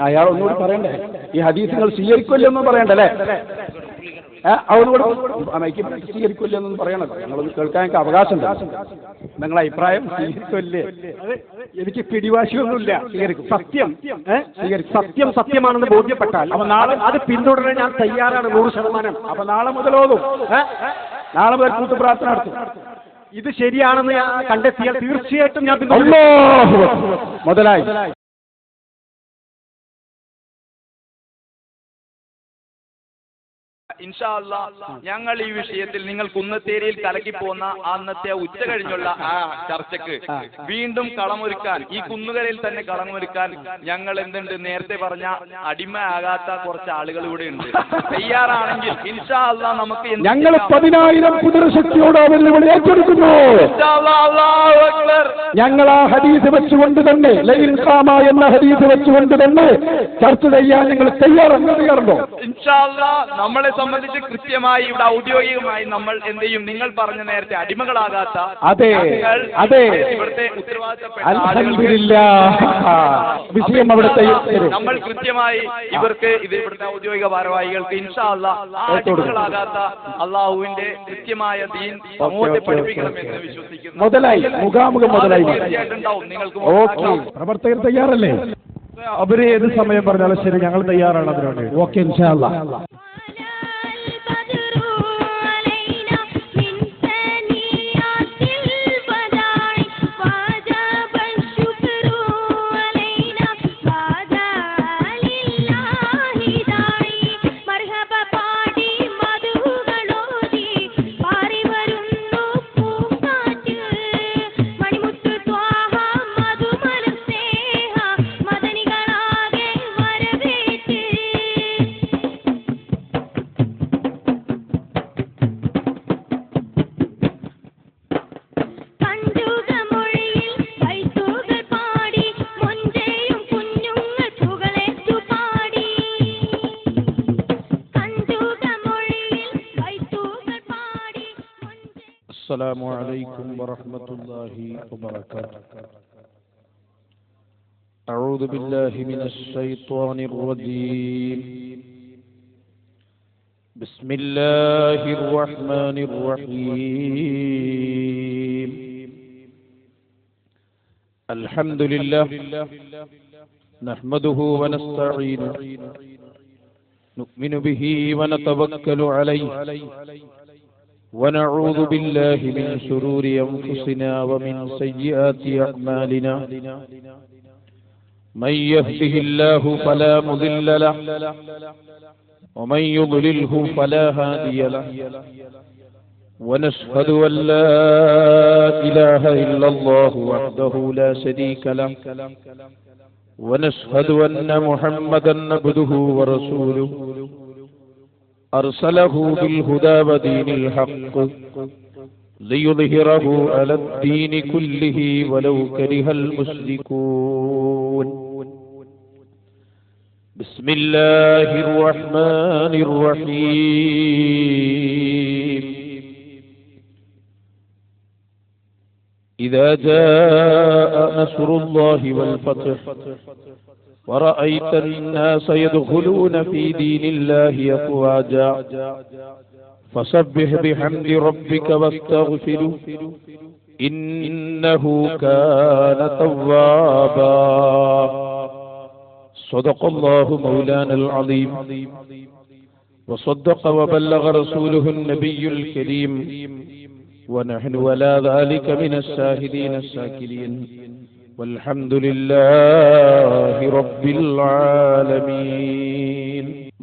അയാൾ ഒന്നുകൂടി പറയണ്ടേ? ഈ ഹദീസുകൾ സ്വീകരിക്കുമല്ലെന്നും പറയണ്ടല്ലേ? അവരോട് സ്വീകരിക്കില്ലെന്നൊന്നും പറയണല്ലോ. ഞങ്ങളൊന്ന് കേൾക്കാൻ എനിക്ക് അവകാശമുണ്ട്. നിങ്ങളെ അഭിപ്രായം സ്വീകരിക്കുമല്ലേ? എനിക്ക് പിടിവാശിയൊന്നുമില്ല. സ്വീകരിക്കും. സത്യം സത്യമാണെന്ന് ബോധ്യപ്പെട്ടാൽ അപ്പൊ നാളെ അത് പിന്തുടരാൻ ഞാൻ തയ്യാറാണ് 100%. അപ്പൊ നാളെ മുതലോതും, നാളെ മുതൽ കൂട്ടുപ്രാർത്ഥന നടത്തും. ഇത് ശരിയാണെന്ന് ഞാൻ കണ്ടെത്തിയാൽ തീർച്ചയായിട്ടും ഞാൻ മുതലായി. ഇൻഷാ അല്ലാഹ് ഞങ്ങൾ ഈ വിഷയത്തിൽ നിങ്ങൾ കുന്നത്തേരിയിൽ കലക്കിപ്പോന്ന അന്നത്തെ ഉച്ച കഴിഞ്ഞുള്ള ആ ചർച്ചക്ക് വീണ്ടും കളമൊരുക്കാൻ, ഈ കുന്നുകരയിൽ തന്നെ കളമൊരുക്കാൻ ഞങ്ങൾ എന്തുണ്ട്, നേരത്തെ പറഞ്ഞ അടിമയാകാത്ത കുറച്ച് ആളുകൾ ഇവിടെ ഉണ്ട്. തയ്യാറാണെങ്കിൽ ഇൻഷാ അല്ലാഹ് നമുക്ക് ഞങ്ങൾ 10,000 കുതിരശക്തിയോട് വെല്ലുവിളി ഏറ്റെടുക്കുന്നു. ഞങ്ങൾ ആ ഹദീസ് വെച്ചുകൊണ്ട് തന്നെ, ലൈൻ ഖാമ എന്ന ഹദീസ് വെച്ചുകൊണ്ട് തന്നെ ചർച്ച ചെയ്യാൻ ഞങ്ങൾ തയ്യാറുണ്ടോ? ഇൻഷാ അല്ലാഹ് നമ്മളെ സംബന്ധിച്ച് കൃത്യമായി ഇവിടെ ഔദ്യോഗികമായി നമ്മൾ എന്ത് ചെയ്യും, നിങ്ങൾ പറഞ്ഞ നേരത്തെ അടിമകളാകാത്ത ഇവിടുത്തെ ഉത്തരവാദിത്തപ്പെട്ട വിഷയം അവിടുത്തെ നമ്മൾ കൃത്യമായി ഇവർക്ക് ഇത് ഇവിടുത്തെ ഔദ്യോഗിക ഭാരവാഹികൾക്ക് ഇൻഷാ അല്ലാഹ് അടിമകളാകാത്ത അള്ളാഹുവിന്റെ കൃത്യമായ ദീൻ സമൂഹത്തെ പഠിപ്പിക്കണമെന്ന് വിശ്വസിക്കുന്നു. മുതലായി മുഖാമുഖം മുതലായി നിങ്ങൾക്ക് പ്രവർത്തകർ തയ്യാറല്ലേ? അവര് ഏത് സമയം പറഞ്ഞാലും ശരി, ഞങ്ങൾ തയ്യാറാണ് അതിനോട്. ഓക്കെ ഇൻഷാ അല്ലാഹ്. السلام عليكم ورحمة الله وبركاته. أعوذ بالله من الشيطان الرجيم. بسم الله الرحمن الرحيم. الحمد لله نحمده ونستعينه نؤمن به ونتوكل عليه ونعوذ بالله من شرور أنفسنا ومن سيئات أعمالنا. من يهده الله فلا مضل له ومن يضلله فلا هادي له. ونشهد أن لا إله إلا الله وحده لا شريك له. ونشهد أن محمدا عبده ورسوله أرسله بالهدى ودين الحق ليظهره على الدين كله ولو كره المشركون. بسم الله الرحمن الرحيم. إذا جاء نصر الله والفتح ورأيت الناس يدخلون في دين الله أفواجا فسبح بحمد ربك واستغفره إنه كان توابا. صدق الله مولانا العظيم وصدق وبلغ رسوله النبي الكريم ونحن على ذلك من الشاهدين الشاكرين والحمد لله رب العالمين.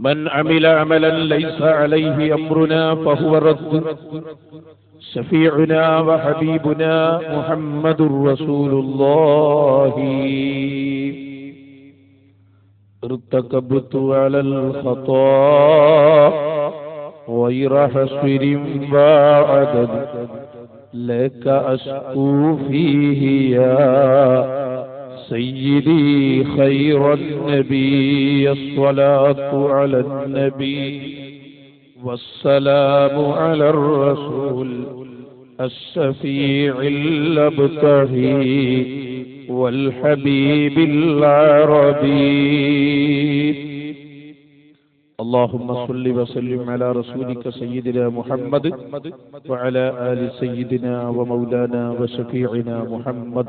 من عمل عملا ليس عليه أمرنا فهو رد. شفيعنا وحبيبنا محمد رسول الله. ارتكبت على الخطا غير حسر وعدد لك أشكو فيه يا سيدي خير النبي. الصلاة على النبي والسلام على الرسول الشفيع الأبتهي والحبيب العربي. اللهم صل وسلم على رسولك سيدنا محمد وعلى آل سيدنا ومولانا وشفيعنا محمد.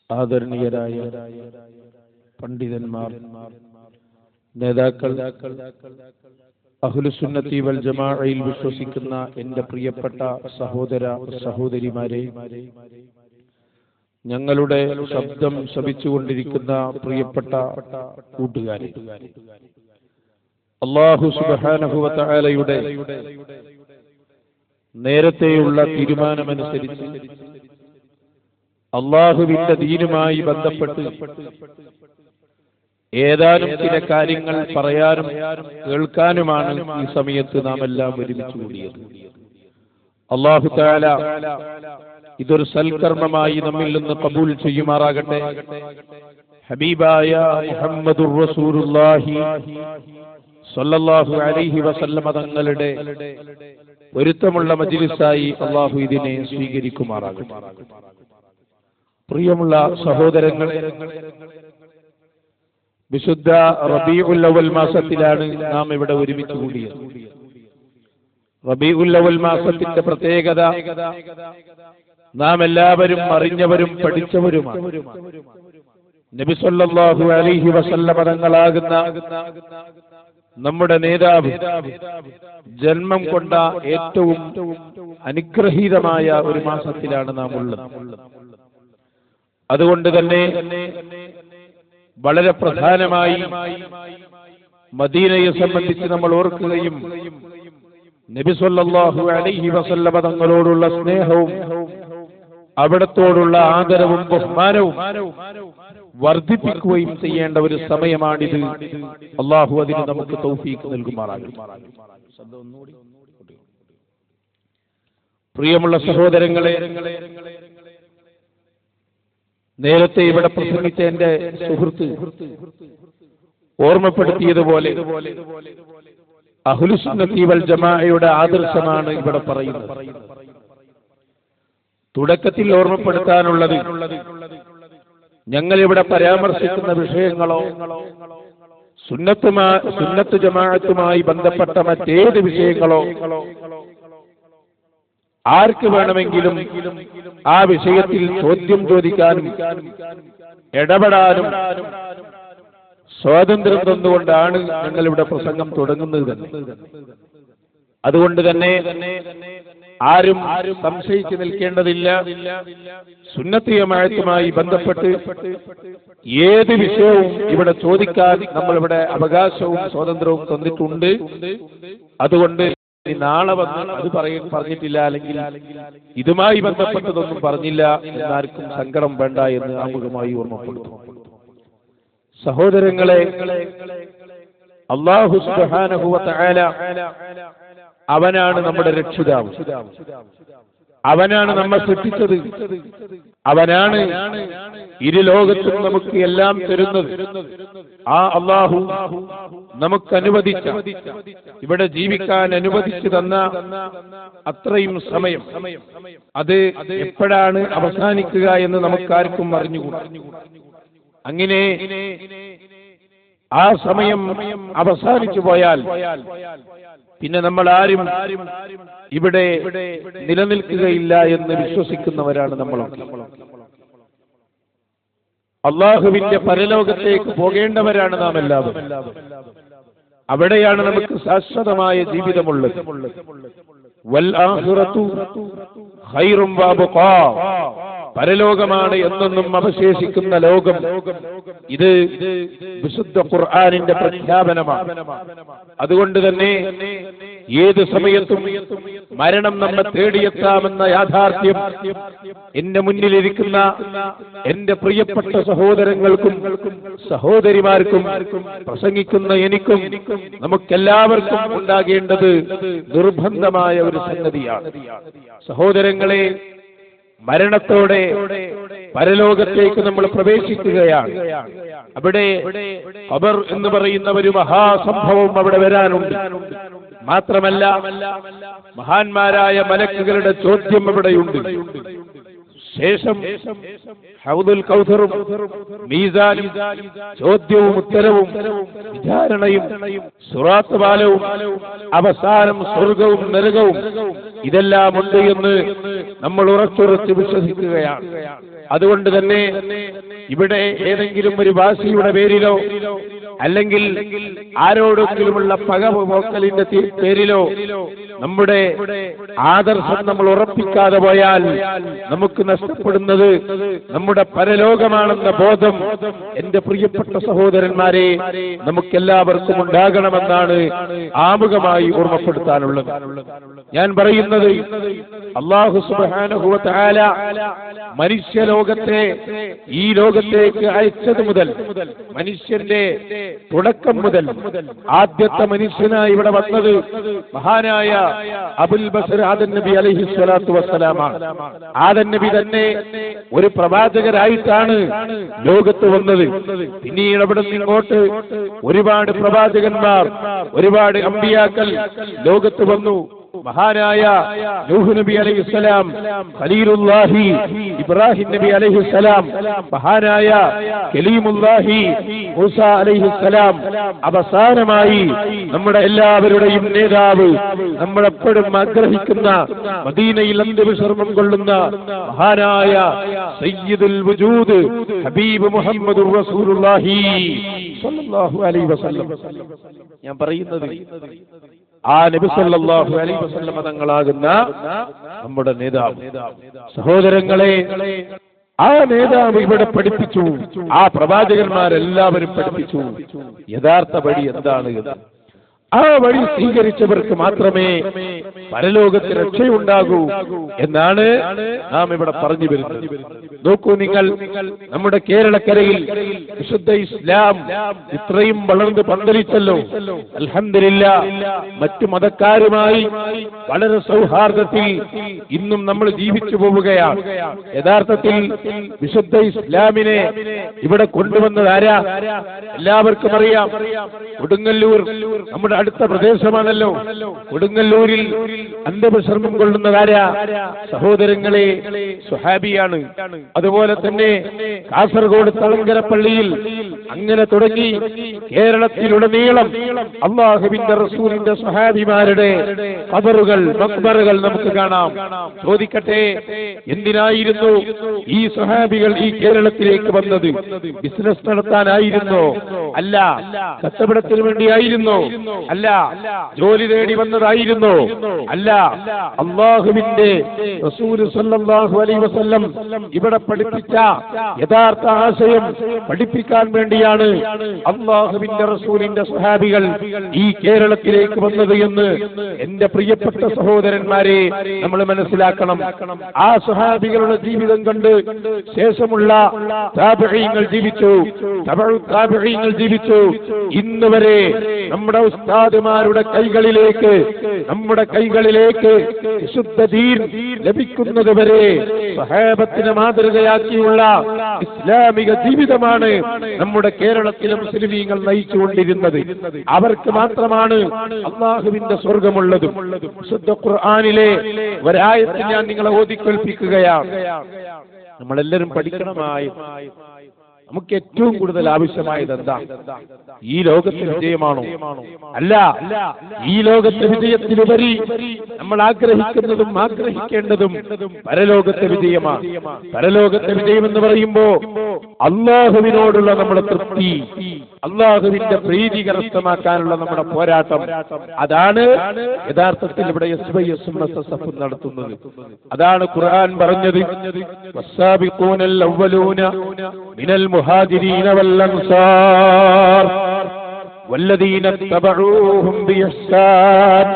ആദരണീയരായ പണ്ഡിതന്മാർ, നേതാക്കൾ, അഹ്ലുസുന്നത്തി വൽ ജമാഅയിൽ വിശ്വസിക്കുന്ന എന്റെ പ്രിയപ്പെട്ട സഹോദര സഹോദരിമാരെ, ഞങ്ങളുടെ ശബ്ദം ശ്രവിച്ചുകൊണ്ടിരിക്കുന്ന പ്രിയപ്പെട്ട കൂട്ടുകാരെ, അല്ലാഹു സുബ്ഹാനഹു വ തആലയുടെ നേരത്തെയുള്ള തീരുമാനമനുസരിച്ച് അല്ലാഹുവിന്റെ ദീനുമായി ബന്ധപ്പെട്ട് ഏതാനും ചില കാര്യങ്ങൾ പറയാനും കേൾക്കാനുമാണ് ഈ സമയത്ത് നാം എല്ലാം ഒരുമിച്ച് കൂടിയത്. അല്ലാഹു തആല ഇതൊരു സൽക്കർമ്മമായി നമ്മിൽ നിന്ന് കബൂൽ ചെയ്യുമാറാകട്ടെ. ഹബീബായ മുഹമ്മദുർ റസൂലുള്ളാഹി സ്വല്ലല്ലാഹു അലൈഹി വസല്ലമ തങ്ങളുടെ പൊരുത്തമുള്ള മജ്ലിസായി അല്ലാഹു ഇതിനെ സ്വീകരിക്കുമാറാകട്ടെ. പ്രിയമുള്ള സഹോദരങ്ങളെ, വിശുദ്ധ റബീഉൽ അവ്വൽ മാസത്തിലാണ് നാം ഇവിടെ ഒരുമിച്ച് കൂടിയത്. റബീഉൽ അവ്വൽ മാസത്തിന്റെ പ്രത്യേകത നാം എല്ലാവരും അറിഞ്ഞവരും പഠിച്ചവരുമാണ്. നബി സല്ലല്ലാഹു അലൈഹി വസല്ലമ തങ്ങളാകുന്ന നമ്മുടെ നേതാവ് ജന്മം കൊണ്ട ഏറ്റവും അനുഗ്രഹീതമായ ഒരു മാസത്തിലാണ് നാം ഉള്ളത്. അതുകൊണ്ട് തന്നെ വളരെ പ്രധാനമായി മദീനയെ സംബന്ധിച്ച് നമ്മൾ ഓർക്കുകയും നബി സല്ലല്ലാഹു അലൈഹി വസല്ലമ തങ്ങളോടുള്ള സ്നേഹവും അവിടത്തോടുള്ള ആദരവും ബഹുമാനവും വർദ്ധിപ്പിക്കുകയും ചെയ്യേണ്ട ഒരു സമയമാണിത്. അല്ലാഹു അതിന് നമുക്ക് തൗഫീഖ് നൽകുമാറാകട്ടെ. പ്രിയമുള്ള സഹോദരങ്ങളെ, നേരത്തെ ഇവിടെ പ്രസംഗിച്ച എന്റെ സുഹൃത്ത് ഓർമ്മപ്പെടുത്തിയതുപോലെ അഹ്ലുസുന്നത്തി വൽ ജമാഅയുടെ ആദർശമാണ് ഇവിടെ പറയുന്നത്. തുടക്കത്തിൽ ഓർമ്മപ്പെടുത്താനുള്ളത്, ഞങ്ങൾ ഇവിടെ പരാമർശിക്കുന്ന വിഷയങ്ങളോ സുന്നത്ത് ജമാഅത്തുമായി ബന്ധപ്പെട്ട മറ്റേത് വിഷയങ്ങളോ ആർക്ക് വേണമെങ്കിലും ആ വിഷയത്തിൽ ചോദ്യം ചോദിക്കാനും ഇടപെടാനും സ്വാതന്ത്ര്യം തന്നുകൊണ്ടാണ് ഞങ്ങൾ ഇവിടെ പ്രസംഗം തുടങ്ങുന്നത് തന്നെ. അതുകൊണ്ട് തന്നെ ആരും സംശയിച്ചു നിൽക്കേണ്ടതില്ല. സുന്നത്ത് ജമാഅത്തുമായി ബന്ധപ്പെട്ട് ഏത് വിഷയവും ഇവിടെ ചോദിക്കാൻ നമ്മളിവിടെ അവകാശവും സ്വാതന്ത്ര്യവും തന്നിട്ടുണ്ട്. അതുകൊണ്ട് നാളെ വന്ന് അത് പറഞ്ഞിട്ടില്ല, അല്ലെങ്കിൽ ഇതുമായി ബന്ധപ്പെട്ടതൊന്നും പറഞ്ഞില്ല എന്നാർക്കും സങ്കടം വേണ്ട എന്ന് ആമുഖമായി ഓർമ്മപ്പെടുത്തും. സഹോദരങ്ങളെ, അല്ലാഹു സുബ്ഹാനഹു വ തആല അവനാണ് നമ്മുടെ രക്ഷിതാവ്. അവനാണ് നമ്മെ സൃഷ്ടിച്ചത്. അവനാണ് ഇരു ലോകത്തും നമുക്ക് എല്ലാം തരുന്നത്. ആ അല്ലാഹു നമുക്ക് അനുവദിച്ച, ഇവിടെ ജീവിക്കാൻ അനുവദിച്ചു തന്ന അത്രയും സമയം അത് എപ്പോഴാണ് അവസാനിക്കുക എന്ന് നമുക്കാർക്കും അറിഞ്ഞുകൂടാ. അങ്ങനെ ആ സമയം അവസാനിച്ചു പോയാൽ പിന്നെ നമ്മൾ ആരും ഇവിടെ നിലനിൽക്കുകയില്ല എന്ന് വിശ്വസിക്കുന്നവരാണ് നമ്മളൊക്കെ. അല്ലാഹുവിന്റെ പരലോകത്തേക്ക് പോകേണ്ടവരാണ് നാം എല്ലാവരും. അവിടെയാണ് നമുക്ക് ശാശ്വതമായ ജീവിതമുള്ളത്. വൽ ആഖിറതു ഖൈറും വഅബ്ഖാ, പരലോകമാണ് എന്നെന്നും അവശേഷിക്കുന്ന ലോകം. ഇത് വിശുദ്ധ ഖുർആനിന്റെ പ്രഖ്യാപനമാണ്. അതുകൊണ്ട് തന്നെ ഏത് സമയത്തും മരണം നമ്മെ തേടിയെത്താമെന്ന യാഥാർത്ഥ്യം എന്റെ മുന്നിലിരിക്കുന്ന എന്റെ പ്രിയപ്പെട്ട സഹോദരങ്ങൾക്കും സഹോദരിമാർക്കും പ്രസംഗിക്കുന്ന എനിക്കും നമുക്കെല്ലാവർക്കും ഉണ്ടാകേണ്ടത് നിർബന്ധമായ ഒരു സംഗതിയാണ്. സഹോദരങ്ങളെ, മരണത്തോടെ പരലോകത്തേക്ക് നമ്മൾ പ്രവേശിക്കുകയാണ്. അവിടെ ഖബർ എന്ന് പറയുന്ന ഒരു മഹാസംഭവം അവിടെ വരാനുണ്ട്. മാത്രമല്ല മഹാന്മാരായ മലക്കുകളുടെ ചോദ്യം ഇവിടെയുണ്ട്. ശേഷം ഹൗദുൽ കൗസറും മീസാനും ചോദ്യവും ഉത്തരവും വിചാരണയും സിറാത്ത് പാലവും അവസാനം സ്വർഗവും നരകവും ഇതെല്ലാം ഉണ്ട് എന്ന് നമ്മൾ ഉറച്ചുറച്ച് വിശ്വസിക്കുകയാണ്. അതുകൊണ്ട് തന്നെ ഇവിടെ ഏതെങ്കിലും ഒരു വാസിയുടെ പേരിലോ അല്ലെങ്കിൽ ആരോടെങ്കിലുമുള്ള പകപോക്കലിന്റെ പേരിലോ നമ്മുടെ ആദർശം നമ്മൾ ഉറപ്പിക്കാതെ പോയാൽ നമുക്ക് നഷ്ടപ്പെടുന്നത് നമ്മുടെ പരലോകമാണെന്ന ബോധം എന്റെ പ്രിയപ്പെട്ട സഹോദരന്മാരെ നമുക്കെല്ലാവർക്കും ഉണ്ടാകണമെന്നാണ് ആമുഖമായി ഓർമ്മപ്പെടുത്താനുള്ളത്. ഞാൻ പറയുന്നത് അല്ലാഹു സുബ്ഹാനഹു വ തആല മനുഷ്യലോകത്തെ ഈ ലോകത്തേക്ക് അയച്ചത് മുതൽ മനുഷ്യന്റെ തുടക്കം മുതൽ ആദ്യത്തെ മനുഷ്യനായി ഇവിടെ വന്നത് മഹാനായ അബുൽ ബസർ ആദം നബി അലൈഹി സ്വലാത്തു വസ്സലാമാണ്. ആദം നബി തന്നെ ഒരു പ്രവാചകരായിട്ടാണ് ലോകത്ത് വന്നത്. പിന്നീട് അവിടെ നിന്നിങ്ങോട്ട് ഒരുപാട് പ്രവാചകന്മാർ, ഒരുപാട് അമ്പിയാക്കൾ ലോകത്ത് വന്നു. മഹാനായ നൂഹ് നബി അലൈഹിസ്സലാം, ഖലീലുല്ലാഹി ഇബ്രാഹിം നബി അലൈഹിസ്സലാം, മഹാനായ കലീമുല്ലാഹി മൂസ അലൈഹിസ്സലാം, അവസാനമായി നമ്മുടെ എല്ലാവരുടെയും നേതാവ്, നമ്മളെപ്പോഴും ആഗ്രഹിക്കുന്ന മദീനയിൽ അന്ത്യവിശ്രമം കൊള്ളുന്ന മഹാനായ സയ്യിദുൽ വജൂദ് ഹബീബ് മുഹമ്മദുർ റസൂലുള്ളാഹി സ്വല്ലല്ലാഹു അലൈഹി വസല്ലം. ഞാൻ പറയുന്നത് ആ നബി സല്ലല്ലാഹു അലൈഹി വസല്ലം തങ്ങളാകുന്ന നമ്മുടെ നേതാവ്. സഹോദരങ്ങളെ, ആ നേതാവ് ഇവിടെ പഠിപ്പിച്ചു, ആ പ്രവാചകന്മാരെല്ലാവരും പഠിപ്പിച്ചു യഥാർത്ഥ വഴി എന്താണ് എന്ന്. ആ വഴി സ്വീകരിച്ചവർക്ക് മാത്രമേ പരലോകത്ത് രക്ഷയുണ്ടാകൂ എന്നാണ് നാം ഇവിടെ പറഞ്ഞു വരുന്നത്. നോക്കൂ നിങ്ങൾ, നമ്മുടെ കേരളക്കരയിൽ വിശുദ്ധ ഇസ്ലാം ഇത്രയും വളർന്ന് പന്തലിച്ചല്ലോ. അൽഹംദുലില്ലാഹ്, മറ്റു മതക്കാരുമായി വളരെ സൗഹാർദ്ദത്തിൽ ഇന്നും നമ്മൾ ജീവിച്ചു പോവുകയാണ്. യഥാർത്ഥത്തിൽ വിശുദ്ധ ഇസ്ലാമിനെ ഇവിടെ കൊണ്ടുവന്നത് ആരാ? എല്ലാവർക്കും അറിയാം. കൊടുങ്ങല്ലൂർ നമ്മുടെ അടുത്ത പ്രദേശമാണല്ലോ. കൊടുങ്ങല്ലൂരിൽ അന്ത്യവിശ്രമം കൊള്ളുന്നതാരാ? സഹോദരങ്ങളെ, സ്വഹാബിയാണ്. അതുപോലെ തന്നെ കാസർഗോഡ് തളങ്കര പള്ളിയിൽ അങ്ങനെ തുടങ്ങി കേരളത്തിലുടനീളം അല്ലാഹുവിന്റെ റസൂലിന്റെ സ്വഹാബിമാരുടെ ഖബറുകൾ, മഖ്ബറുകൾ നമുക്ക് കാണാം. ചോദിക്കട്ടെ, എന്തിനായിരുന്നു ഈ സ്വഹാബികൾ ഈ കേരളത്തിലേക്ക് വന്നത്? ബിസിനസ് നടത്താനായിരുന്നോ? അല്ല. കച്ചവടത്തിന് വേണ്ടിയായിരുന്നോ? അല്ല. ജോലി തേടി വന്നതായിരുന്നോ? അല്ല. അല്ലാഹുവിന്റെ റസൂൽ സല്ലല്ലാഹു അലൈഹി വസല്ലം ഇവിടെ പഠിപ്പിച്ച യഥാർത്ഥ ആശയം പഠിപ്പിക്കാൻ വേണ്ടിയാണ് അല്ലാഹുവിന്റെ റസൂലിന്റെ സ്വഹാബികൾ ഈ കേരളത്തിലേക്ക് വന്നത് എന്ന് എന്റെ പ്രിയപ്പെട്ട സഹോദരന്മാരെ നമ്മൾ മനസ്സിലാക്കണം. ആ സ്വഹാബികളുടെ ജീവിതം കണ്ട് ശേഷമുള്ള താബിഈങ്ങൾ ജീവിച്ചു, തബഉ താബിഈങ്ങൾ ജീവിച്ചു. ഇന്ന് വരെ നമ്മുടെ ഉസ്താദുമാരുടെ കൈകളിലേക്ക്, നമ്മുടെ കൈകളിലേക്ക് വിശുദ്ധ ദീൻ ലഭിക്കുന്നത് വരെ സ്വഹാബത്തിനെ മാതൃകയാക്കിയുള്ള ഇസ്ലാമിക ജീവിതമാണ് നമ്മുടെ കേരളത്തിലെ മുസ്ലിമീങ്ങൾ നയിച്ചുകൊണ്ടിരുന്നത്. അവർക്ക് മാത്രമാണ് അല്ലാഹുവിന്റെ സ്വർഗമുള്ളതും. വിശുദ്ധ ഖുർആനിലെ ഒരായത്ത് ഞാൻ നിങ്ങളെ ഓതിക്കേൾപ്പിക്കുകയാണ്. നമ്മളെല്ലാവരും പഠിക്കണമായി. നമുക്ക് ഏറ്റവും കൂടുതൽ ആവശ്യമായത് എന്താ? ഈ ലോകത്തെ വിജയമാണോ? അല്ല. ഈ ലോകത്തെ വിജയത്തിലുപരി നമ്മൾ ആഗ്രഹിക്കുന്നതും ആഗ്രഹിക്കേണ്ടതും പരലോകത്തെ വിജയമാണ്. പരലോകത്തെ വിജയം എന്ന് പറയുമ്പോ അല്ലാഹുവിനോടുള്ള നമ്മുടെ തൃപ്തി, അല്ലാഹുവിന്റെ പ്രീതി കരസ്ഥമാക്കാനുള്ള നമ്മുടെ പോരാട്ടം, അതാണ് യഥാർത്ഥത്തിൽ ഇവിടെ SYS നടത്തുന്നത്. അതാണ് ഖുർആൻ പറഞ്ഞത്, വസ്സാബിഖൂനൽ അവ്വലൂന മിനൽ മുഹാജിരീന വൽ അൻസാർ വല്ലദീന തബഊഹും ബിഇഹ്സാൻ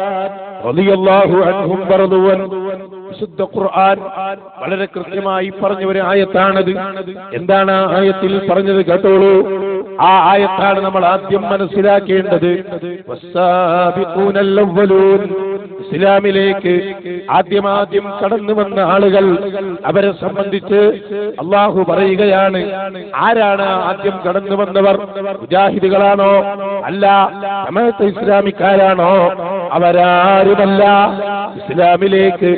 റളിയല്ലാഹു അൻഹും വറദു അൻ. വിശുദ്ധ ഖുർആൻ വളരെ കൃത്യമായി പറഞ്ഞ ഒരു ആയത്താണത്. എന്താണ് ആ ആയത്തിൽ പറഞ്ഞത് കേട്ടോളൂ. ആ ആയത്താണ് നമ്മൾ ആദ്യം മനസ്സിലാക്കേണ്ടത്. വസ്സാബിഖൂനൽ അവ്വലൂൻ, ഇസ്ലാമിലേക്ക് ആദ്യം കടന്നു വന്ന ആളുകൾ, അവരെ സംബന്ധിച്ച് അള്ളാഹു പറയുകയാണ്, ആരാണ് ആദ്യം കടന്നു വന്നവർ? മുജാഹിദുകളാണോ? അല്ല. ജമാഅത്തെ ഇസ്ലാമിക്കാരാണോ? അവരാരുമല്ല. ഇസ്ലാമിലേക്ക്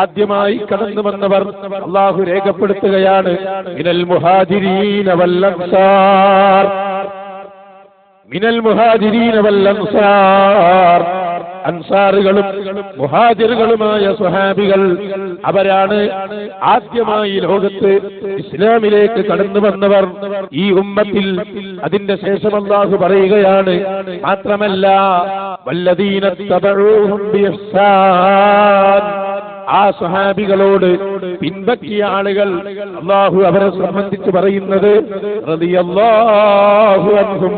ആദ്യമായി കടന്നു വന്നവർ അള്ളാഹു രേഖപ്പെടുത്തുകയാണ്, മിനൽ മുഹാജിരീന വൽ അൻസാർ, മിനൽ മുഹാജിരീന വൽ അൻസാർ. അൻസാറുകളും മുഹാജിറുകളുമായ സ്വഹാബികൾ, അവരാണ് ആദ്യമായി ലോകത്ത് ഇസ്ലാമിലേക്ക് കടന്നു വന്നവർ ഈ ഉമ്മത്തിൽ. അതിന്റെ ശേഷം അല്ലാഹു പറയുകയാണ്, മാത്രമല്ല വല്ലദീന തബഊഹും ബിഇഹ്സാൻ, ആ സ്വഹാബികളോട് പിൻപറ്റിയ ആളുകൾ അല്ലാഹു അവരെ സംബന്ധിച്ച് പറയുന്നത് റളിയല്ലാഹു അൻഹും,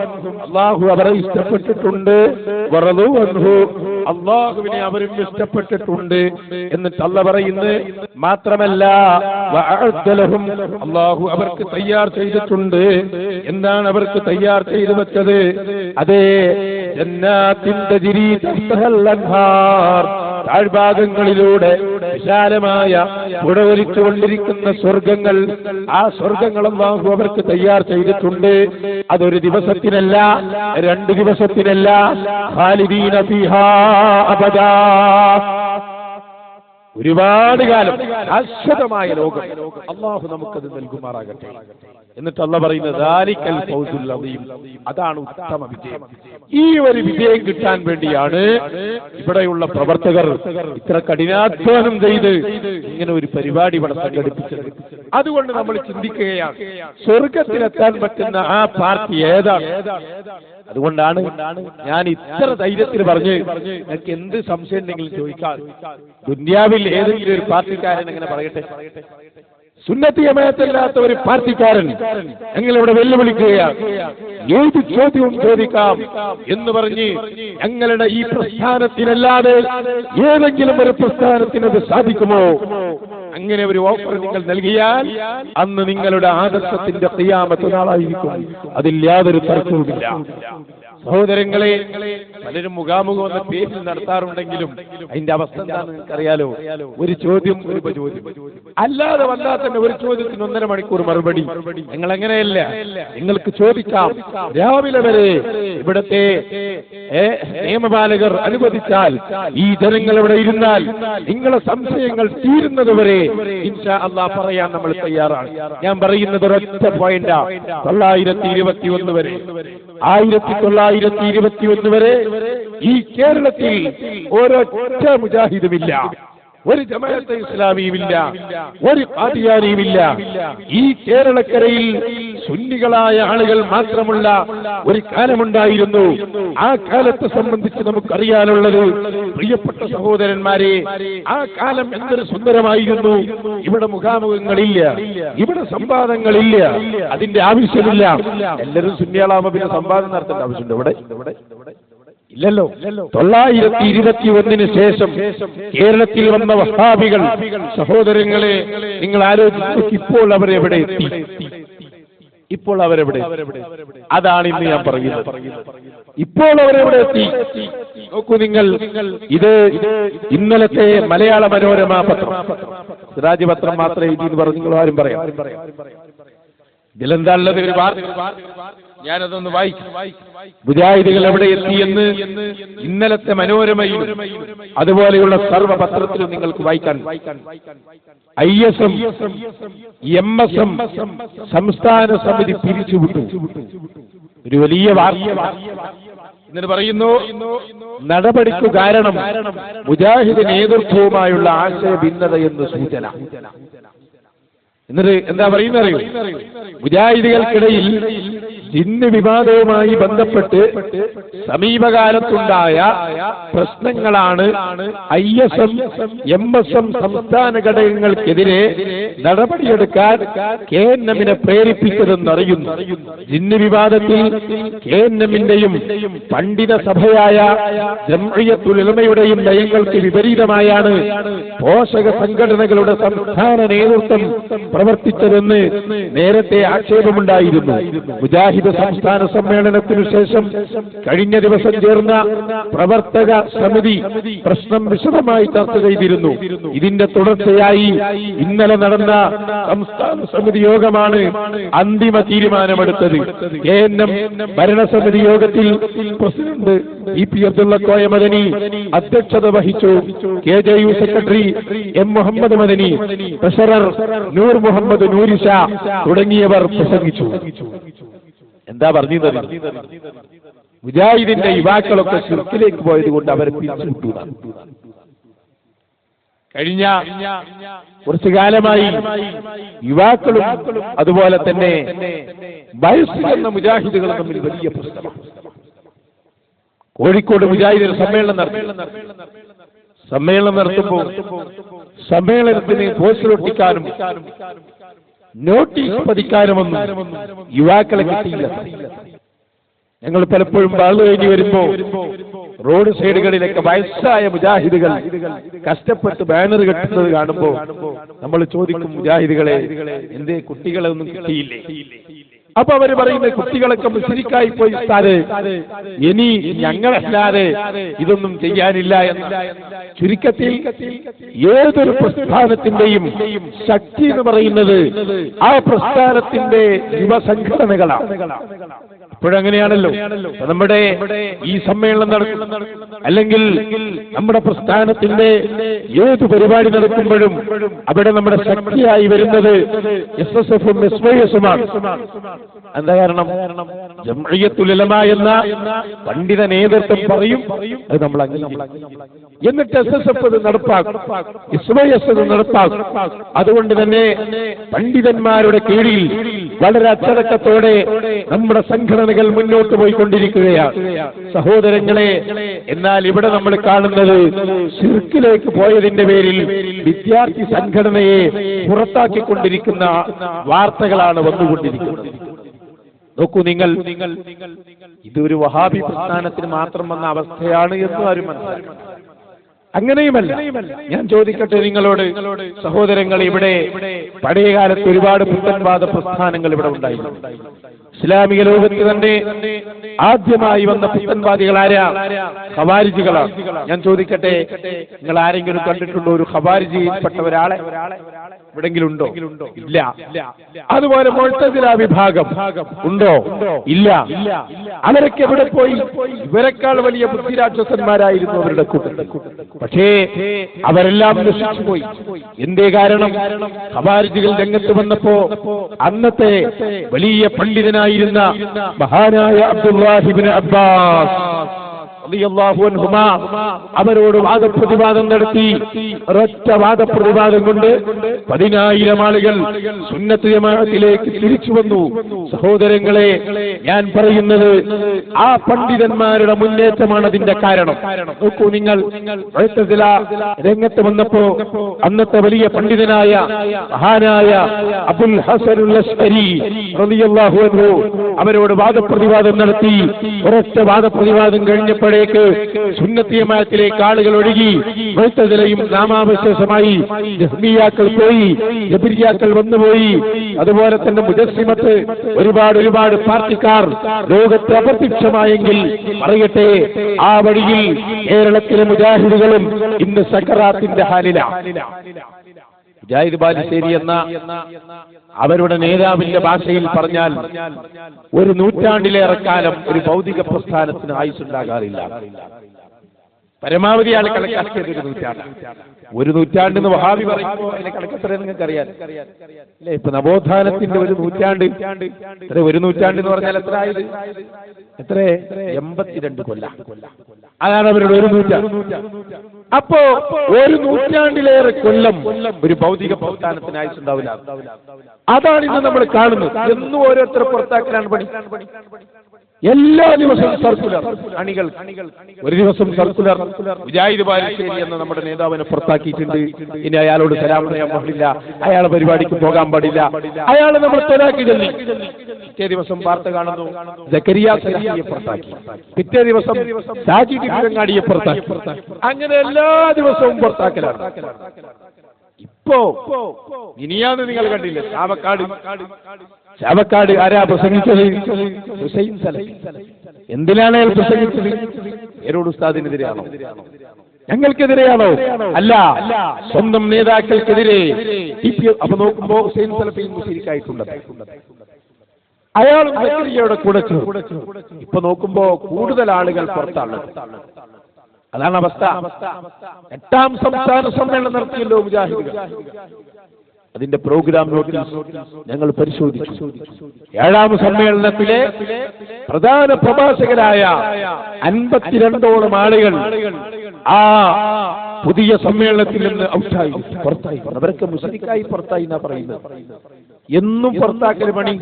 അല്ലാഹു അവരെ ഇഷ്ടപ്പെട്ടിട്ടുണ്ട്, വറളു അൻഹു, അല്ലാഹുവിനെ അവരും ഇഷ്ടപ്പെട്ടിട്ടുണ്ട്. എന്നിട്ട് അല്ലാഹു പറയുന്നു, മാത്രമല്ല വഅഅദ്ദ ലഹും, അല്ലാഹു അവർക്ക് തയ്യാർ ചെയ്തിട്ടുണ്ട്. എന്താണ് അവർക്ക് തയ്യാർ ചെയ്തു വെച്ചത്? അതേ, ജന്നാത്തിൻ തജ്രീ തഹ്തഹൽ അൻഹാർ, താഴ്ഭാഗങ്ങളിലൂടെ വിശാലമായ പുഴവലിച്ചുകൊണ്ടിരിക്കുന്ന സ്വർഗങ്ങൾ. ആ സ്വർഗങ്ങൾ അല്ലാഹു അവർക്ക് തയ്യാർ ചെയ്തിട്ടുണ്ട്. അതൊരു ദിവസത്തിനല്ല, 2 ദിവസത്തിനല്ല, ഖാലിദീന ഫീഹാ അബദാ, ഒരുപാട് കാലം ശാശ്വതമായ ലോകം അല്ലാഹു നമുക്കത് നൽകുമാറാകട്ടെ. എന്നിട്ട് അല്ലാഹു പറയുന്നത് ദാലിക്കൽ ഫൗസുൽ അദീം, അതാണ് ഉത്തമ വിജയം. ഈ ഒരു വിജയം കിട്ടാൻ വേണ്ടിയാണ് ഇവിടെയുള്ള പ്രവർത്തകർ ഇത്ര കഠിനാധ്വാനം ചെയ്ത് ഇങ്ങനെ ഒരു പരിപാടി ഇവിടെ സംഘടിപ്പിച്ചത്. അതുകൊണ്ട് നമ്മൾ ചിന്തിക്കുകയാണ്, സ്വർഗത്തിലെത്താൻ പറ്റുന്ന ആ പാർട്ടി ഏതാണ്? അതുകൊണ്ടാണ് ഞാൻ ഇത്ര ധൈര്യത്തിൽ പറഞ്ഞ്, എനിക്ക് എന്ത് സംശയം ഉണ്ടെങ്കിലും ചോദിക്കാം. ദുനിയാവിൽ ഏതെങ്കിലും ഒരു പാർട്ടിക്കാരൻ എങ്ങനെ പറയട്ടെ, സുന്നത്തി ജമാഅത്തല്ലാത്ത ഒരു പാർട്ടിക്കാരൻ ഞങ്ങളിവിടെ വെല്ലുവിളിക്കുകയാണ്, ഏത് ചോദ്യവും ചോദിക്കാം എന്ന് പറഞ്ഞ് ഞങ്ങളുടെ ഈ പ്രസ്ഥാനത്തിനല്ലാതെ ഏതെങ്കിലും ഒരു പ്രസ്ഥാനത്തിനത് സാധിക്കുമോ? അങ്ങനെ ഒരു ഓഫർ നിങ്ങൾ നൽകിയാൽ അന്ന് നിങ്ങളുടെ ആദർശത്തിന്റെ ഖിയാമത്ത് നാളായിരിക്കും. അതിൽ യാതൊരു തർക്കവുമില്ല. സഹോദരങ്ങളെ, പലരും മുഖാമുഖം എന്ന പേരിൽ നടത്താറുണ്ടെങ്കിലും അതിന്റെ അവസ്ഥ എന്താണെന്ന് നിങ്ങൾക്കറിയാലോ. ഒരു ചോദ്യം ഒരു ചോദ്യം, അല്ലാതെ വന്നാൽ തന്നെ ഒരു ചോദ്യത്തിന് 1.5 മണിക്കൂർ മറുപടി. നിങ്ങൾ എങ്ങനെയല്ല, നിങ്ങൾക്ക് ചോദിക്കാം. രാവിലെ വരെ ഇവിടത്തെ നിയമപാലകർ അനുവദിച്ചാൽ ഈ ജനങ്ങൾ ഇവിടെ ഇരുന്നാൽ നിങ്ങളെ സംശയങ്ങൾ തീരുന്നതുവരെ ഇൻഷാ അല്ലാഹ് പറയാൻ നമ്മൾ തയ്യാറാണ്. ഞാൻ പറയുന്നത് ഒരൊറ്റ പോയിന്റാ. 1921 വരെ, 1921 വരെ ഈ കേരളത്തിൽ ഒരൊറ്റ മുജാഹിദുമില്ല, ഒരു ജമാഅത്തെ ഇസ്ലാമിയുമില്ല, ഒരു ഖാദിയാനിയുമില്ല. ഈ കേരളക്കരയിൽ സുന്നികളായ ആളുകൾ മാത്രമുള്ള ഒരു കാലമുണ്ടായിരുന്നു. ആ കാലത്തെ സംബന്ധിച്ച് നമുക്കറിയാനുള്ളത്, പ്രിയപ്പെട്ട സഹോദരന്മാരെ, ആ കാലം എന്തൊരു സുന്ദരമായിരുന്നു. ഇവിടെ മുഖാമുഖങ്ങളില്ല, ഇവിടെ സംവാദങ്ങളില്ല, അതിന്റെ ആവശ്യമില്ല. എല്ലാവരും സുന്നികളാകുമ്പോൾ പിന്നെ സംവാദം നടത്തേണ്ട ആവശ്യമുണ്ട് ഇവിടെ? ഇല്ലല്ലോ. 1921 ശേഷം കേരളത്തിൽ വന്ന വഹാബികൾ, സഹോദരങ്ങളെ നിങ്ങൾ ആലോചിച്ചു, ഇപ്പോൾ അവരെവിടെ എത്തി? ഇപ്പോൾ അവരെവിടെ? അതാണ് ഇന്ന് ഞാൻ പറയുന്നത്. ഇപ്പോൾ അവരെവിടെ എത്തി? നോക്കൂ നിങ്ങൾ, ഇത് ഇന്നലത്തെ മലയാള മനോരമ പത്രം, സിറാജ് പത്രം മാത്രമേ എഴുതി പറഞ്ഞു, നിങ്ങൾ ആരും പറയാം. ഇതിലെന്താ ഉള്ളത്? ഒരു വാർത്ത ഞാനതൊന്ന് വായിക്കും. മുജാഹിദുകൾ എവിടെ എത്തിയെന്ന് ഇന്നലത്തെ മനോരമയിലും അതുപോലെയുള്ള സർവ്വപത്രത്തിലും നിങ്ങൾക്ക് വായിക്കാൻ. ISM, MSM സംസ്ഥാന സമിതി പിരിച്ചുവിട്ടു. ഒരു വലിയ വാർത്ത. എന്നിട്ട് പറയുന്നു, നടപടിക്കു കാരണം മുജാഹിദ് നേതൃത്വവുമായുള്ള ആശയ ഭിന്നതയെന്ന് സൂചന. എന്നിട്ട് എന്താ പറയുന്നത് അറിയോ? മുജാഹിദുകൾക്കിടയിൽ ജിന്ന് വിവാദവുമായി ബന്ധപ്പെട്ട് സമീപകാലത്തുണ്ടായ പ്രശ്നങ്ങളാണ് ISM, MSM സംസ്ഥാന ഘടകങ്ങൾക്കെതിരെ നടപടിയെടുക്കാൻ KNM-നെ പ്രേരിപ്പിച്ചതെന്നറിയുന്നു. ജിന്ന് വിവാദത്തിൽ KNM-ന്റെയും പണ്ഡിത സഭയായ ജംഇയ്യത്തുൽ ഉലമയുടെയും നയങ്ങൾക്ക് വിപരീതമായാണ് പോഷക സംഘടനകളുടെ സംസ്ഥാന നേതൃത്വം പ്രവർത്തിച്ചതെന്ന് നേരത്തെ ആക്ഷേപമുണ്ടായിരുന്നു. മുജാഹിദ് മുജാഹിദ് സംസ്ഥാന സമ്മേളനത്തിനു ശേഷം കഴിഞ്ഞ ദിവസം ചേർന്ന പ്രവർത്തക സമിതി പ്രശ്നം വിശദമായി ചർച്ച ചെയ്തിരുന്നു. ഇതിന്റെ തുടർച്ചയായി ഇന്നലെ നടന്ന സംസ്ഥാന സമിതി യോഗമാണ് അന്തിമ തീരുമാനമെടുത്തത്. KNM ഭരണസമിതി യോഗത്തിൽ പ്രസിഡന്റ് EP അബ്ദുള്ള കോയ മദനി അധ്യക്ഷത വഹിച്ചു. KJU secretary M Muhammad Madani, treasurer Noor Muhammad Noorisha തുടങ്ങിയവർ പ്രസംഗിച്ചു. എന്താ പറഞ്ഞത്? മുജാഹിദിന്റെ യുവാക്കളൊക്കെ ശിർക്കിലേക്ക് പോയത് കൊണ്ട് അവരെ പിരിച്ചുവിട്ടു. കഴിഞ്ഞ കുറച്ചു കാലമായി യുവാക്കളും അതുപോലെ തന്നെ വയസ്സ് എന്ന മുജാഹിദുകളും തമ്മിൽ വലിയ പ്രശ്നമാണ്. കോഴിക്കോട് മുജാഹിദ് സമ്മേളനം നടത്തുമ്പോൾ സമ്മേളനത്തിന് പോസ്റ്റർ ഒട്ടിക്കാനും നോട്ടീസ് പതിക്കാനുമൊന്നും യുവാക്കളെ കിട്ടിയില്ല. ഞങ്ങൾ പലപ്പോഴും വാള് കഴിഞ്ഞ് വരുമ്പോ റോഡ് സൈഡുകളിലൊക്കെ വയസ്സായ മുജാഹിദുകൾ കഷ്ടപ്പെട്ട് ബാനർ കെട്ടുന്നത് കാണുമ്പോ നമ്മൾ ചോദിക്കും, മുജാഹിദുകളെ എന്തേ കുട്ടികളെ ഒന്നും കിട്ടിയില്ലേ? അപ്പൊ അവര് പറയുന്നത് കുട്ടികളൊക്കെ മുസ്ലിക്കായി പോയി ഉസ്താദേ, ഇനി ഞങ്ങളല്ലാതെ ഇതൊന്നും ചെയ്യാനില്ല എന്ന്. ചുരുക്കത്തിൽ ഏതൊരു പ്രസ്ഥാനത്തിന്റെയും ശക്തി എന്ന് പറയുന്നത് ആ പ്രസ്ഥാനത്തിന്റെ യുവസംഘടനകളാണ്. ഇപ്പോഴങ്ങനെയാണല്ലോ നമ്മുടെ ഈ സമ്മേളനം നടക്കും, അല്ലെങ്കിൽ നമ്മുടെ പ്രസ്ഥാനത്തിന്റെ ഏത് പരിപാടി നടക്കുമ്പോഴും അവിടെ നമ്മുടെ ശക്തിയായി വരുന്നത് SSF-ഉം SYS-ഉമാണ്. എന്താ കാരണം? ജംഇയ്യത്തുൽ ഉലമ എന്ന പണ്ഡിത നേതൃത്വം പറയും, അത് നമ്മൾ എന്നിട്ട് SSF അത് നടപ്പാക്കും, SYS അത് നടപ്പാക്കും. അതുകൊണ്ട് തന്നെ പണ്ഡിതന്മാരുടെ കീഴിൽ വളരെ അച്ചടക്കത്തോടെ നമ്മുടെ സംഘടനകൾ മുന്നോട്ട് പോയിക്കൊണ്ടിരിക്കുകയാണ്. സഹോദരങ്ങളെ, എന്നാൽ ഇവിടെ നമ്മൾ കാണുന്നത് ശിർക്കിലേക്ക് പോയതിന്റെ പേരിൽ വിദ്യാർത്ഥി സംഘടനയെ പുറത്താക്കിക്കൊണ്ടിരിക്കുന്ന വാർത്തകളാണ് വന്നുകൊണ്ടിരിക്കുന്നത്. നോക്കൂ നിങ്ങൾ, ഇതൊരു വഹാബി പ്രസ്ഥാനത്തിന് മാത്രം വന്ന അവസ്ഥയാണ് എന്ന് ആരും മനസ്സിലാക്കണം. അങ്ങനെയുമല്ല. ഞാൻ ചോദിക്കട്ടെ നിങ്ങളോട്, സഹോദരങ്ങൾ, ഇവിടെ പഴയ കാലത്ത് ഒരുപാട് പുത്തൻവാദ പ്രസ്ഥാനങ്ങൾ ഇവിടെ ഉണ്ടായിരുന്നു. ഇസ്ലാമിക ലോകത്ത് തന്നെ ആദ്യമായി വന്ന പുത്തൻവാദികൾ ആരാ? ഖവാരിജികളാണ്. ഞാൻ ചോദിക്കട്ടെ, നിങ്ങൾ ആരെങ്കിലും കണ്ടിട്ടുണ്ടോ ഒരു ഖവാരിജിയിൽപ്പെട്ട ഒരാളെ? എവിടെങ്കിലും ഉണ്ടോ? ഇല്ല. അതുപോലെ മുഅ്തസില വിഭാഗം ഉണ്ടോ? ഇല്ല. അവരൊക്കെ എവിടെ പോയി? ഇവരെക്കാൾ വലിയ ബുദ്ധിരാക്ഷസന്മാരായിരുന്നു അവരുടെ കൂട്ടത്തിൽ. പക്ഷേ അവരെല്ലാം നശിച്ചു പോയി. എന്തേ കാരണം? ഖവാരിജികൾ രംഗത്ത് വന്നപ്പോ അന്നത്തെ വലിയ പണ്ഡിതനായിരുന്ന മഹാനായ അബ്ദുല്ലാഹി ഇബ്നു അബ്ബാസ് റളിയല്ലാഹു അൻഹുമാ അവരോട് വാദപ്രതിവാദം നടത്തി. ഒരൊറ്റ വാദപ്രതിവാദം കൊണ്ട് 10,000 ആളുകൾ സുന്നത്ത് ജമാഅത്തിലേക്ക് തിരിച്ചു വന്നു. സഹോദരങ്ങളെ, ഞാൻ പറയുന്നത് ആ പണ്ഡിതന്മാരുടെ മുന്നേറ്റമാണ് അതിന്റെ കാരണം. നോക്കൂ നിങ്ങൾ, മുഅ്തസില രംഗത്ത് വന്നപ്പോ അന്നത്തെ വലിയ പണ്ഡിതനായ മഹാനായ അബുൽ ഹസനുൽ അശ്അരി റളിയല്ലാഹു അൻഹു അവരോട് വാദപ്രതിവാദം നടത്തി. ഒരൊറ്റ വാദപ്രതിവാദം കഴിഞ്ഞപ്പോഴേ സുന്നത്ത് ജമാഅത്തിലേക്ക് ആളുകൾ ഒഴുകി. മുഅ്തസിലയും നാമാവശേഷമായി ജഹ്മിയാക്കൾ പോയി, ജബരിയാക്കൾ വന്നുപോയി. അതുപോലെ തന്നെ മുജസ്സിമത്ത് ഒരുപാട് പാർട്ടിക്കാർ ലോകത്ത് അപ്രത്യക്ഷമായെങ്കിൽ പറയട്ടെ, ആ വഴിയിൽ കേരളത്തിലെ മുജാഹിദുകളും ഇന്ന് സക്കറാത്തിന്റെ ഹാലിലാണ്. മുജാഹിദ് ബാലുശ്ശേരി എന്ന അവരുടെ നേതാവിന്റെ ഭാഷയിൽ പറഞ്ഞാൽ 1 നൂറ്റാണ്ടിലേറെ കാലം ഒരു ഭൗതിക പ്രസ്ഥാനത്തിന് ആയുസ്സുണ്ടാകാറില്ല. പരമാവധി ആൾ കണക്കാക്കിയത് 1 നൂറ്റാണ്ട്. 1 നൂറ്റാണ്ടെന്ന് വഹാബി പറയുമ്പോൾ അതിനെ കണക്കെത്ര നിങ്ങൾക്ക് അറിയാം അല്ലേ? ഇപ്പൊ നവോത്ഥാനത്തിന്റെ 1 നൂറ്റാണ്ട്, 1 നൂറ്റാണ്ട് എന്ന് പറഞ്ഞാൽ എത്ര ആയത്? എത്ര? 82 കൊല്ലം. അതാണ് അവരുടെ 1 നൂറ്റാണ്ട്. അപ്പോ 1 നൂറ്റാണ്ടിലേറെ കൊല്ലം ഒരു ഭൗതിക പ്രസ്ഥാനത്തിന് ആയുസ്സുണ്ടാവില്ല. അതാണ് ഇന്ന് നമ്മൾ കാണുന്നത്. എന്നും ഓരോരുത്തർ പുറത്താക്കാനാണ് പണി. എല്ലാ ദിവസവും സർക്കുലർ അണികൾ. ഒരു ദിവസം സർക്കുലർ മുജാഹിദ് ബാലുശ്ശേരി എന്ന നമ്മുടെ നേതാവിനെ പുറത്താക്കിയിട്ടുണ്ട്. ഇനി അയാളോട് സലാം പറയാൻ പാടില്ല, അയാളെ പരിപാടിക്ക് പോകാൻ പാടില്ല, അയാളെ നമ്മൾ തൊലാക്കി തള്ളി. പിറ്റേ ദിവസം വാർത്ത കാണുന്നു സക്കരിയ സലാഹിയെ പുറത്താക്കി. പിറ്റേ ദിവസം സാജിദ് തിരുവങ്ങാടിയെ പുറത്താക്കി. അങ്ങനെ എല്ലാ ദിവസവും പുറത്താക്കലാണ്. ഇപ്പോ ഇനിയാന്ന് നിങ്ങൾ കണ്ടില്ലേ ചാവക്കാട് ആരാ പ്രസംഗിച്ചത്? ഹുസൈൻ സലഫി. എന്തിനാണ് അയാൾ പ്രസംഗിച്ചത്? പേരോട് ഉസ്താദിനെതിരെയാണോ? ഞങ്ങൾക്കെതിരെയാണോ? അല്ല, സ്വന്തം നേതാക്കൾക്കെതിരെ. അപ്പൊ നോക്കുമ്പോ ഹുസൈൻ സലഫി മുസ്ലിക്കായിട്ടുണ്ട്. അയാളും സക്കരിയയുടെ കൂടെ ചേർന്നു. ഇപ്പൊ നോക്കുമ്പോ കൂടുതൽ ആളുകൾ പുറത്താണ്. അതാണ് അവസ്ഥ. 8ാം സംസ്ഥാന സമ്മേളനം നടത്തിയല്ലോ മുജാഹിദുകൾ. അതിന്റെ പ്രോഗ്രാം നോട്ടീസ് ഞങ്ങൾ പരിശോധിച്ചു. 7ാം സമ്മേളനത്തിലെ പ്രധാന പ്രഭാഷകരായ 52ഓളം ആളുകൾ ആ പുതിയ സമ്മേളനത്തിൽ നിന്ന് ഔട്ടായി, പുറത്തായി. അവരൊക്കെ മുസ്ലിക്കായി പുറത്തായി എന്നാ പറയുന്നത്. എന്നും പുറത്താക്കൽ പണി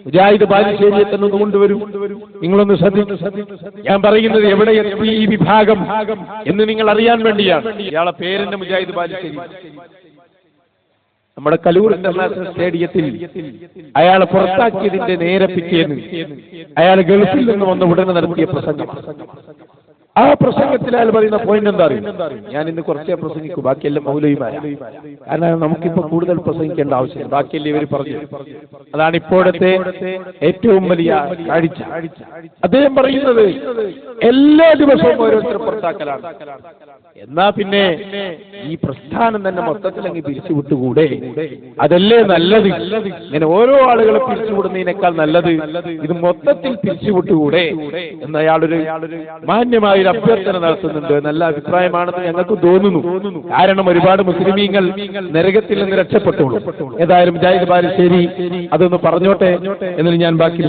മുജാഹിദ് ബാലുശ്ശേരിയെ തന്നെ ഒന്ന് കൊണ്ടുവരും. നിങ്ങളൊന്ന് ശ്രദ്ധിച്ചു. ഞാൻ പറയുന്നത് എവിടെ എത്തി ഈ വിഭാഗം എന്ന് നിങ്ങൾ അറിയാൻ വേണ്ടിയാണ്. ഇയാളെ പേരെന്നെ മുജാഹിദ് ബാലുശ്ശേരി. നമ്മുടെ കലൂർ ഇന്റർനാഷണൽ സ്റ്റേഡിയത്തിൽ അയാളെ പുറത്താക്കിയതിന്റെ നേരെ പിറ്റേന്ന് അയാൾ ഗൾഫിൽ നിന്ന് വന്ന ഉടനെ നടത്തിയ പ്രസംഗം. ആ പ്രസംഗത്തിൽ അയാൾ പറയുന്ന പോയിന്റ് എന്താ അറിയും? ഞാൻ ഇന്ന് കുറച്ചേ പ്രസംഗിക്കൂ, ബാക്കിയെല്ലാം മൗലവിമാരാണ്. കാരണം നമുക്കിപ്പോ കൂടുതൽ പ്രസംഗിക്കേണ്ട ആവശ്യമില്ല, ബാക്കിയെല്ലാം ഇവർ പറഞ്ഞു. അതാണ് ഇപ്പോഴത്തെ ഏറ്റവും വലിയ കാഴ്ച. അദ്ദേഹം പറയുന്നത് എല്ലാ ദിവസവും ഓരോരുത്തർ പുറത്താക്കലാണ്. എന്നാ പിന്നെ ഈ പ്രസ്ഥാനം തന്നെ മൊത്തത്തിൽ അങ്ങ് പിരിച്ചുവിട്ടുകൂടെ? അതല്ലേ നല്ലത്? ഇങ്ങനെ ഓരോ ആളുകളെ പിരിച്ചുവിടുന്നതിനേക്കാൾ നല്ലത് ഇത് മൊത്തത്തിൽ പിരിച്ചുവിട്ടുകൂടെ എന്ന് അയാളൊരു മാന്യമായ അഭ്യർത്ഥന നടത്തുന്നുണ്ട്. നല്ല അഭിപ്രായമാണെന്ന് ഞങ്ങൾക്ക് തോന്നുന്നു. കാരണം ഒരുപാട് മുസ്ലിമീങ്ങൾ നരകത്തിൽ നിന്ന് രക്ഷപ്പെട്ടുള്ളൂ. ഏതായാലും മുജാഹിദ് ബാലുശ്ശേരി അതൊന്ന് പറഞ്ഞോട്ടെ എന്നതിന് ഞാൻ ബാക്കി